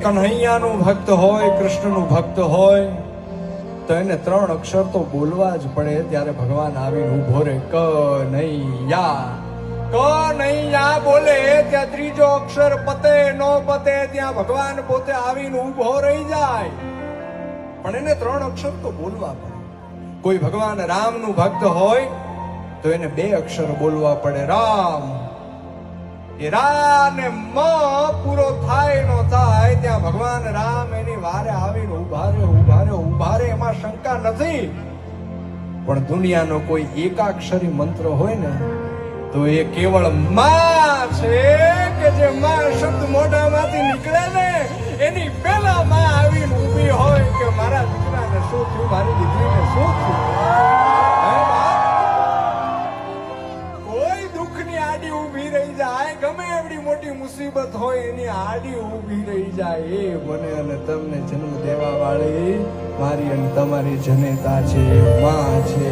કન્હૈયાનું ભક્ત હોય, કૃષ્ણનું ભક્ત હોય તો એને 3 અક્ષર તો બોલવા જ પડે. ત્યારે ભગવાન આવીને ઉભો રે, કનૈયા. કનૈયા બોલે ત્યાં ત્રીજો અક્ષર પતે નો પતે ત્યાં ભગવાન પોતે આવીને ઉભો રહી જાય. પણ એને 3 અક્ષર તો બોલવા પડે. કોઈ ભગવાન રામનું ભક્ત હોય તો એને 2 અક્ષર બોલવા પડે, રામ. એ રા ને મ પૂરો થાય નો થાય ત્યાં ભગવાન રામ એની વારે આવીને ઉભા રે. એમાં શંકા નથી. પણ દુનિયાનો કોઈ એકાક્ષરી મંત્ર હોય ને તો એ કેવળ માં છે, કે જે માં શબ્દ મોઢામાંથી નીકળે ને એની પહેલા માં આવીને ઊભી હોય કે મારા દીકરાને શું થયું, મારી દીકરીને શું થયું. કોઈ દુઃખની આડી ઊભી રહી જાય, ગમે એવડી મોટી મુસીબત હોય એની આડી ઊભી રહી જાય. એ મને અને તમને જન્મ દેવા વાળી મારી અને તમારી જનેતા છે, માં છે.